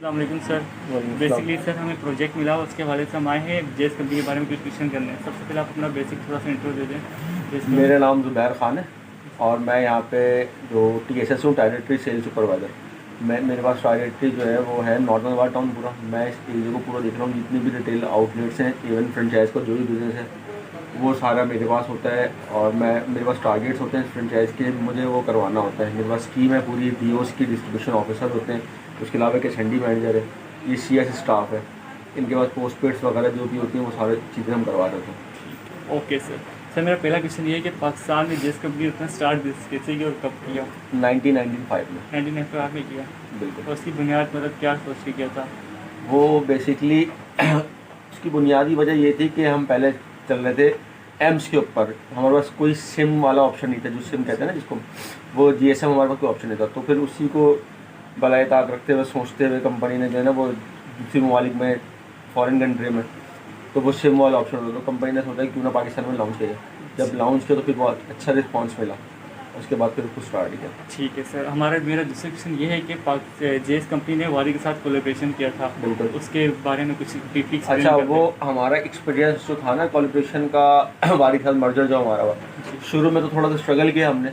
अस्सलामुअलैकुम sir. Basically sir हमें project मिला, उसके हवाले से हम आए हैं जेस कंपनी के बारे में कुछ क्वेश्चन करने हैं। सबसे पहले आप अपना बेसिक थोड़ा सा इंट्रो दे दें। मेरा नाम ज़ुबैर ख़ान है और मैं यहाँ पे जो TSS हूँ, टायरेटरी सेल सुपरवाइज़र। मेरे पास टायरेटरी जो है वो है नॉर्दर्न वार्ड टाउन पूरा। मैं इस एरिया को पूरा देख रहा हूँ, जितनी भी रिटेल आउटलेट्स हैं, इवन फ्रेंचाइज़ का जो भी बिज़नेस है वो सारा मेरे पास होता है। और मेरे पास टारगेट्स होते हैं फ्रेंचाइज़ के, मुझे वो करवाना होता है। मेरे पास स्कीम है पूरी, DOs की डिस्ट्रीब्यूशन ऑफिसर होते हैं, उसके अलावा एक SND मैनेजर है, ये CS स्टाफ है, इनके पास पोस्ट पेड्स वगैरह जो भी होती हैं वो सारी चीज़ें हम करवा देते हैं। Okay sir. सर मेरा पहला क्वेश्चन ये है कि पाकिस्तान में जेस कंपनी उतना स्टार्ट कैसे किया और कब किया? 1995 में। 1995 में किया। बिल्कुल। और उसकी बुनियाद मतलब क्या सोच के किया था? वो बेसिकली उसकी बुनियादी वजह ये थी कि हम पहले चल रहे थे एम्स के ऊपर। हमारे पास कोई सिम वाला ऑप्शन नहीं था, जो सिम कहते हैं ना जिसको, वो GSM हमारे पास कोई ऑप्शन नहीं था। तो फिर उसी को बलाए ताक रखते हुए, सोचते हुए कंपनी ने जो है ना वो दूसरी ममालिक में, फॉरेन कंट्री में, तो वो सिम वाला ऑप्शन होता। तो कंपनी ने सोचा कि क्यों ना पाकिस्तान में लॉन्च किया। जब लॉन्च किया तो फिर बहुत अच्छा रिस्पांस मिला, उसके बाद फिर कुछ स्टार्ट किया। ठीक है सर। मेरा दूसरा क्वेश्चन ये है कि जेस कंपनी ने वारी के साथ कोलेब्रेशन किया था। बिल्कुल। उसके बारे में कुछ ब्रीफली अच्छा, वो हमारा एक्सपीरियंस जो था ना कोलैबोरेशन का वारी के साथ मर्जर जो हमारा हुआ, शुरू में तो थोड़ा सा स्ट्रगल किया हमने,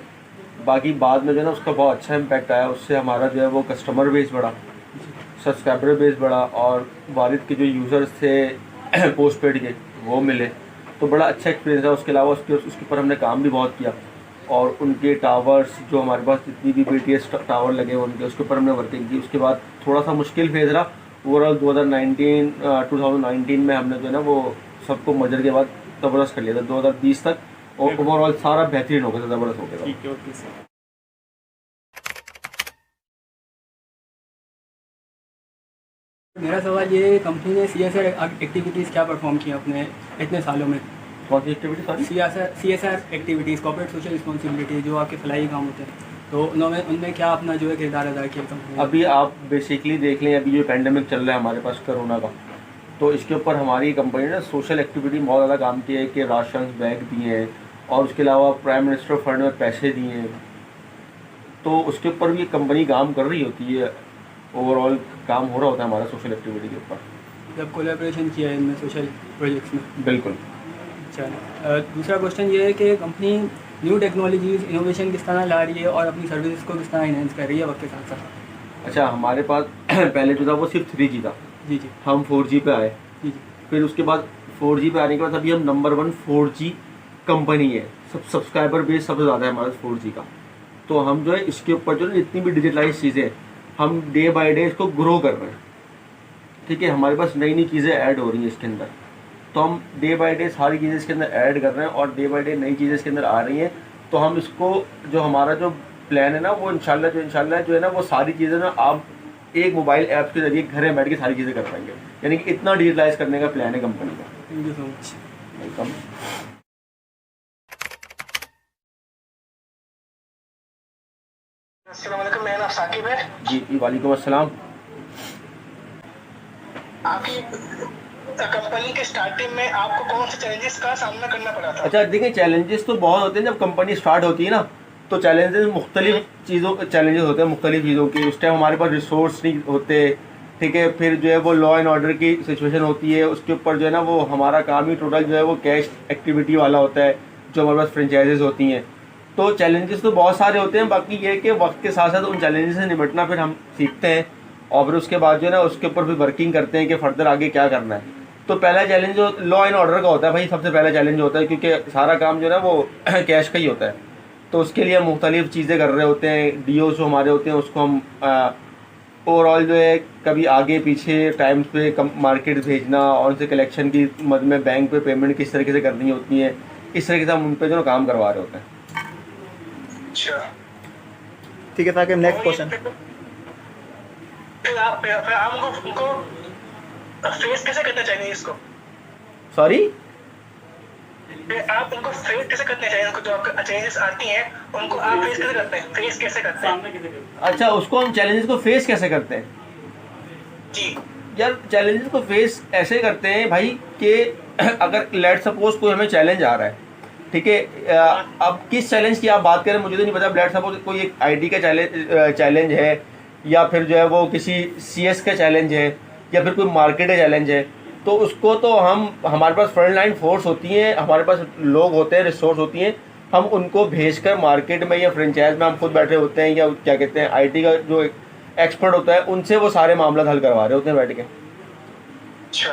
बाकी बाद में जो है ना उसका बहुत अच्छा इम्पैक्ट आया। उससे हमारा जो है वो कस्टमर बेस बढ़ा, सब्सक्राइबर बेस बढ़ा, और वारिद के जो यूज़र्स थे पोस्ट पेड के वो मिले, तो बड़ा अच्छा एक्सपीरियंस था। उसके अलावा उसके ऊपर हमने काम भी बहुत किया, और उनके टावर्स जो हमारे पास जितनी भी BTS टावर लगे उनके, उसके ऊपर हमने वर्किंग की। उसके बाद थोड़ा सा मुश्किल फेज रहा ओवरऑल 2019 में हमने जो है ना वो सबको मर्जर के बाद ज़बरदस्त कर लिया था 2020 तक, और ओवरऑल सारा बेहतरीन हो गया था, ज़बरदस्त हो गया था। ठीक है, ओके सर। मेरा सवाल ये है, कंपनी ने CSR एक्टिविटीज़ क्या परफॉर्म किया अपने इतने सालों में? कौन सी एक्टिविटी सारी? CSR activities, corporate social responsibility, जो आपके फलाई काम होते हैं, तो उनमें क्या अपना जो है किरदार अदा किया कंपनी ने? अभी आप बेसिकली देख लें, अभी जो पैंडेमिक चल रहा है हमारे पास कोरोना का, तो इसके ऊपर हमारी कंपनी ने सोशल एक्टिविटी में बहुत ज़्यादा काम किया है कि राशन बैग दिए हैं, और उसके अलावा प्राइम मिनिस्टर फंड में पैसे दिए हैं। तो उसके ऊपर भी कंपनी काम कर रही होती है, ओवरऑल काम हो रहा होता है हमारा सोशल एक्टिविटी के ऊपर। जब कोलैबोरेशन किया है इनमें सोशल प्रोजेक्ट्स में? बिल्कुल। अच्छा, दूसरा क्वेश्चन ये है कि कंपनी न्यू टेक्नोलॉजीज़ इनोवेशन किस तरह ला रही है और अपनी सर्विस को किस तरह इनहेंस कर रही है वक्त के साथ साथ? अच्छा, हमारे पास पहले जो था वो सिर्फ 3G था। जी जी। हम 4G पे आए। जी जी। फिर उसके बाद 4G पे आने के बाद अभी हम नंबर 1 4G कंपनी है। सब्सक्राइबर बेस सबसे ज़्यादा है हमारा 4G का। तो हम जो है इसके ऊपर जो है जितनी भी डिजिटलाइज चीज़ें, हम डे बाय डे इसको ग्रो कर रहे हैं। ठीक है, हमारे पास नई नई चीज़ें ऐड हो रही हैं इसके अंदर, तो हम डे बाय डे सारी चीज़ें इसके अंदर ऐड कर रहे हैं, और डे बाय डे नई चीज़ें इसके अंदर आ रही हैं। तो हम इसको जो हमारा जो प्लान है ना, वो इंशाल्लाह जो है ना वो सारी चीज़ें ना आप एक मोबाइल ऐप के जरिए घर में बैठ के सारी चीज़ें कर पाएंगे। यानी कि इतना डिजिटलाइज करने का प्लान है कंपनी का। Thank you so much. Welcome. अस्सलाम वालेकुम, मेरा नाम साकिब है। जी वालेकुम अस्सलाम। आपकी कंपनी के स्टार्टिंग में आपको कौन से चैलेंजेस का सामना करना पड़ा था? अच्छा देखिए, चैलेंजेस तो बहुत होते हैं जब कंपनी स्टार्ट होती है ना, तो चैलेंजेस मुख्तलिफ चीज़ों के चैलेंजेस होते हैं, मुख्तलिफ चीज़ों के। उस टाइम हमारे पास रिसोर्स नहीं होते, ठीक है। फिर जो है वो लॉ एंड ऑर्डर की सिचुएशन होती है, उसके ऊपर जो है ना वो हमारा काम ही टोटल जो है वो कैश एक्टिविटी वाला होता है, जो हमारे पास फ्रेंचाइजेज होती हैं। तो चैलेंजेस तो बहुत सारे होते हैं, बाकी ये है कि वक्त के साथ साथ उन चैलेंजेस से निपटना फिर हम सीखते हैं, और फिर उसके बाद जो है ना उसके ऊपर भी वर्किंग करते हैं कि फर्दर आगे क्या करना है। तो पहला चैलेंज जो लॉ एंड ऑर्डर का होता है भाई, सबसे पहला चैलेंज होता है, क्योंकि सारा काम जो है ना वो कैश का ही होता है। तो उसके लिए हम मुख्तलिफ चीज़ें कर रहे होते हैं। DOs जो हमारे होते हैं उसको हम ओवरऑल जो है कभी आगे पीछे टाइम्स पे मार्केट भेजना, और उनसे कलेक्शन की मद में बैंक पे पेमेंट किस तरीके से करनी होती है, इस तरीके से हम उन पर जो काम करवा रहे होते हैं। अच्छा, ठीक है, ताकि नेक्स्ट क्वेश्चन। फिर आप उनको फेस कैसे करना चाहिए इसको? सॉरी, फिर आप उनको फेस कैसे करना चाहिए? उनको जो आपके चैलेंजेस आती हैं उनको आप फेस कैसे करते हैं? फेस कैसे करते हैं? सामने कैसे करें? अच्छा, उसको हम चैलेंजेस को फेस कैसे करते हैं? जी यार, चैलेंजेस को फेस ऐसे करते हैं भाई कि अगर लेट सपोज कोई हमें चैलेंज आ रहा है, ठीक है, अब किस चैलेंज की आप बात करें मुझे तो नहीं पता। लेट सपोज कोई एक IT का चैलेंज है, या फिर जो है वो किसी CS का चैलेंज है या फिर कोई मार्केट का चैलेंज है, तो उसको तो हमारे पास फ्रंट लाइन फोर्स होती है, हमारे पास लोग होते हैं, रिसोर्स होती हैं, हम उनको भेजकर मार्केट में या फ्रेंचाइज में हम खुद बैठे होते हैं, या क्या कहते हैं IT का जो एक्सपर्ट होता है उनसे वो सारे मामला हल करवा रहे होते हैं बैठ के। अच्छा,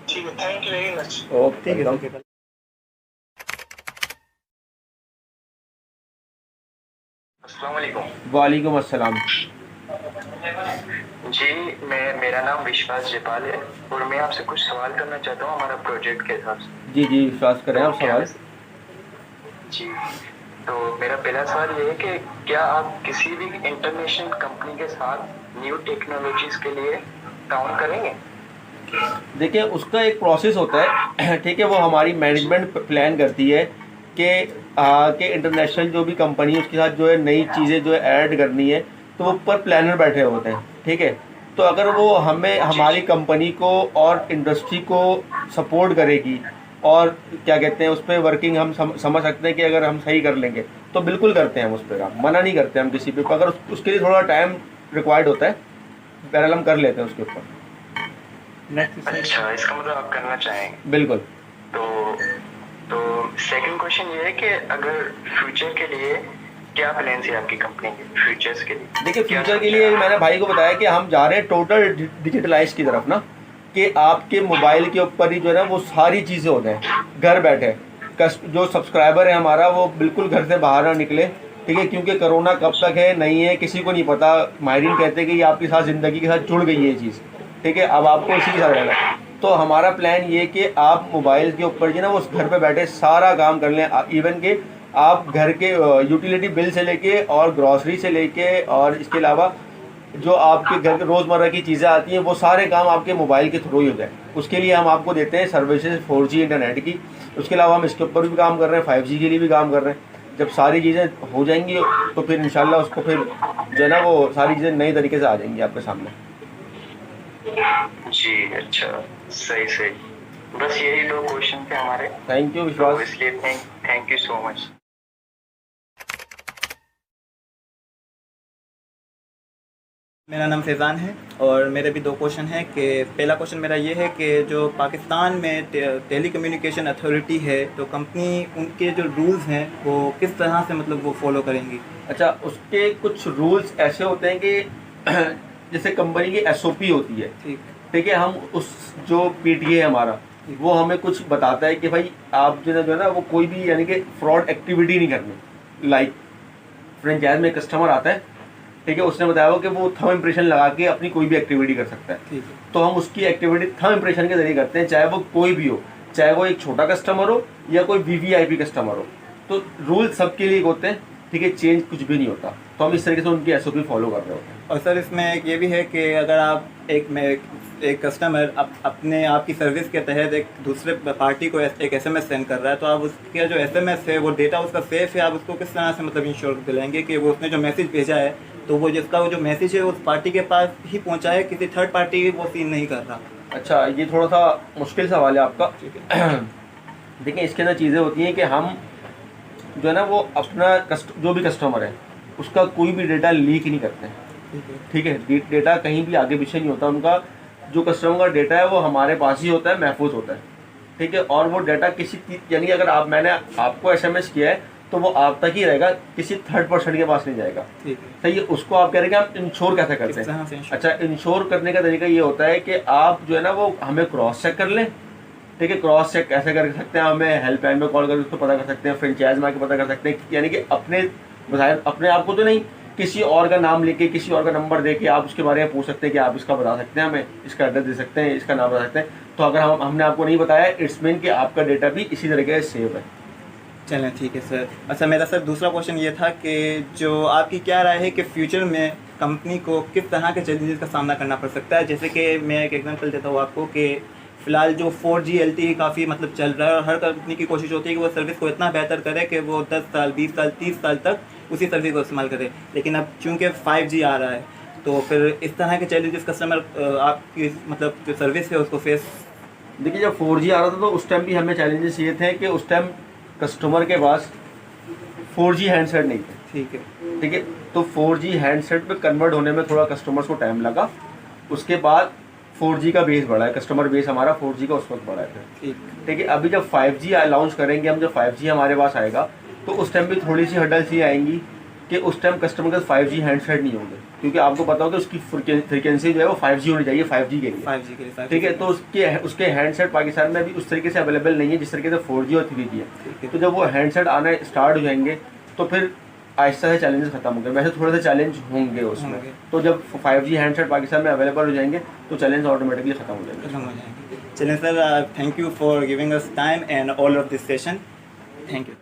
ठीक है, thank you very much. Okay, ठीक है, ठीक है। अस्सलाम वालेकुम। वालेकुम अस्सलाम। जी, मेरा नाम विश्वास जयपाल है और मैं आपसे कुछ सवाल करना चाहता हूँ हमारा प्रोजेक्ट के हिसाब से। जी विश्वास करें आप सवाल। जी, तो मेरा पहला सवाल ये है कि क्या आप किसी भी इंटरनेशनल कंपनी के साथ न्यू टेक्नोलॉजीज के लिए काम करेंगे? देखिए उसका एक प्रोसेस होता है, ठीक है, वो हमारी मैनेजमेंट प्लान करती है कि इंटरनेशनल जो भी कंपनी है उसके साथ जो है नई चीज़ें जो है ऐड करनी है, तो वो ऊपर प्लानर बैठे होते हैं, ठीक है। तो अगर वो हमें हमारी कंपनी को और इंडस्ट्री को सपोर्ट करेगी और क्या कहते हैं उस पर वर्किंग हम समझ सकते हैं कि अगर हम सही कर लेंगे तो बिल्कुल करते हैं हम उस पर काम, मना नहीं करते हम किसी पे, अगर उसके लिए थोड़ा टाइम रिक्वायर्ड होता है बहरहाल हम कर लेते हैं उसके ऊपर। अच्छा, इसका मतलब आप करना चाहेंगे? बिल्कुल। तो सेकंड क्वेश्चन ये है कि अगर फ्यूचर के लिए क्या प्लान है आपकी कंपनी के फ्यूचर्स के लिए? देखिए फ्यूचर के लिए मैंने भाई को बताया कि हम जा रहे हैं टोटल डिजिटलाइज की तरफ ना, कि आपके मोबाइल के ऊपर ही जो है ना वो सारी चीज़ें हो जाएं घर बैठे। जो सब्सक्राइबर है हमारा वो बिल्कुल घर से बाहर ना निकले, ठीक है, क्योंकि कोरोना कब तक है नहीं है किसी को नहीं पता। माहिरीन कहते हैं कि ये आपके साथ ज़िंदगी के साथ जुड़ गई है ये चीज़, ठीक है, अब आपको इसी के साथ रहना है। तो हमारा प्लान ये कि आप मोबाइल के ऊपर जो ना वो घर पे बैठे सारा काम कर लें, इवन के आप घर के यूटिलिटी बिल से लेके और ग्रॉसरी से लेके और इसके अलावा जो आपके घर के रोज़मर्रा की चीज़ें आती हैं वो सारे काम आपके मोबाइल के थ्रू ही हो जाए। उसके लिए हम आपको देते हैं सर्विसेज 4G इंटरनेट की। उसके अलावा हम इसके ऊपर भी काम कर रहे हैं, 5G के लिए भी काम कर रहे हैं। जब सारी चीज़ें हो जाएंगी तो फिर इंशाल्लाह उसको फिर जो है ना वो सारी चीज़ें नई तरीके से आ जाएंगी आपके सामने। जी अच्छा, सही। बस यही 2 क्वेश्चन थे हमारे। थैंक यू विश्वास। तो इसलिए थैंक यू सो मच। मेरा नाम फैज़ान है और मेरे भी 2 क्वेश्चन हैं कि पहला क्वेश्चन मेरा ये है कि जो पाकिस्तान में टेली कम्युनिकेशन अथॉरिटी है तो कंपनी उनके जो रूल्स हैं वो किस तरह से मतलब वो फॉलो करेंगी? अच्छा, उसके कुछ रूल्स ऐसे होते हैं कि जैसे कंपनी की SOP होती है, ठीक है, हम उस जो PTA है हमारा वो हमें कुछ बताता है कि भाई आप जो है ना वो कोई भी यानी कि फ्रॉड एक्टिविटी नहीं करनी। लाइक फ्रेंचाइज में कस्टमर आता है, ठीक है, उसने बताया हो कि वो थंब इम्प्रेशन लगा के अपनी कोई भी एक्टिविटी कर सकता है, ठीक है। तो हम उसकी एक्टिविटी थंब इम्प्रेशन के जरिए करते हैं, चाहे वो कोई भी हो, चाहे वो एक छोटा कस्टमर हो या कोई VVIP कस्टमर हो। तो रूल सबके लिए होते हैं, ठीक है, चेंज कुछ भी नहीं होता। तो हम इस तरीके से उनकी SOP फॉलो कर रहे होते हैं। और सर इसमें एक ये भी है कि अगर आप एक कस्टमर अपने आपकी सर्विस के तहत एक दूसरे पार्टी को एक SMS सेंड कर रहा है तो आप उसका जो SMS है वो डेटा उसका सेफ है, आप उसको किस तरह से मतलब इंश्योर दिलाएंगे कि वो उसने जो मैसेज भेजा है तो वो जिसका वो जो मैसेज है उस पार्टी के पास ही पहुंचा है, किसी थर्ड पार्टी वो सीन नहीं कर रहा? अच्छा, ये थोड़ा सा मुश्किल सवाल है आपका। देखिए इसके अंदर चीज़ें होती हैं कि हम जो है ना वो अपना जो भी कस्टमर है उसका कोई भी डेटा लीक नहीं करते हैं, ठीक है, डेटा कहीं भी आगे पीछे नहीं होता। उनका जो कस्टमर का डेटा है वो हमारे पास ही होता है, महफूज होता है, ठीक है, और वो डाटा किसी यानी अगर मैंने आपको SMS किया है तो वो आप तक ही रहेगा, किसी थर्ड पर्सन के पास नहीं जाएगा, ठीक है। सही है। उसको आप कह रहे हैं कि आप इंश्योर कैसे करते हैं? अच्छा, इंश्योर करने का तरीका ये होता है कि आप जो है ना वो हमें क्रॉस चेक कर लें, ठीक है। क्रॉस चेक कैसे कर सकते हैं? हमें हेल्पलाइन में कॉल करके उसको पता कर सकते हैं, फ्रेंचाइज में आके पता कर सकते हैं, यानी कि अपने आप को तो नहीं, किसी और का नाम लेके किसी और का नंबर देके आप उसके बारे में पूछ सकते हैं कि आप इसका बता सकते हैं, हमें इसका एड्रेस दे सकते हैं, इसका नाम बता सकते हैं। तो अगर हमने आपको नहीं बताया इट्स मीन कि आपका डेटा भी इसी तरीके से सेव है। चलें ठीक है सर। अच्छा मेरा सर दूसरा क्वेश्चन ये था कि जो आपकी क्या राय है कि फ्यूचर में कंपनी को किस तरह के चैलेंजेस का सामना करना पड़ सकता है? जैसे कि मैं एक एग्जांपल देता हूँ आपको कि फ़िलहाल जो 4G LTE काफ़ी मतलब चल रहा है और हर कंपनी की कोशिश होती है कि वो सर्विस को इतना बेहतर करे कि वो 10 साल 20 साल 30 साल तक उसी सर्विस को इस्तेमाल करे, लेकिन अब चूँकि 5G आ रहा है तो फिर इस तरह के चैलेंजेस कस्टमर आपकी मतलब जो सर्विस है उसको फेस। देखिए जब 4G आ रहा था तो उस टाइम भी हमें चैलेंजेस ये थे कि उस टाइम कस्टमर के पास 4G हैंडसेट नहीं थे, ठीक है। ठीक है। तो 4G हैंडसेट पे कन्वर्ट होने में थोड़ा कस्टमर्स को टाइम लगा, उसके बाद 4G का बेस बढ़ा है, कस्टमर बेस हमारा 4G का उस वक्त बढ़ा है। ठीक है। अभी जब 5G लॉन्च करेंगे हम, जब 5G हमारे पास आएगा तो उस टाइम भी थोड़ी सी हर्डल्स ये आएंगी कि उस टाइम कस्टमर के 5G हैंडसेट नहीं होंगे, क्योंकि आपको पता होगा उसकी फ्रिक्वेंसी जो है वो 5G होनी चाहिए 5G के लिए। 5G के लिए ठीक है। तो उसके हैंडसेट पाकिस्तान में अभी उस तरीके से अवेलेबल नहीं है जिस तरीके से 4G और 3G है। तो जब वो हैंडसेट आना स्टार्ट हो जाएंगे तो फिर आहिस्ता से चैलेंजेस खत्म होंगे, वैसे थोड़े से चैलेंज होंगे उसमें। तो जब 5G हैंडसेट पाकिस्तान में अवेलेबल हो जाएंगे तो चैलेंज ऑटोमेटिकली खत्म हो जाएंगे। खत्म हो जाएंगे। चलिए sir, thank you for giving us time and all of this session. Thank you.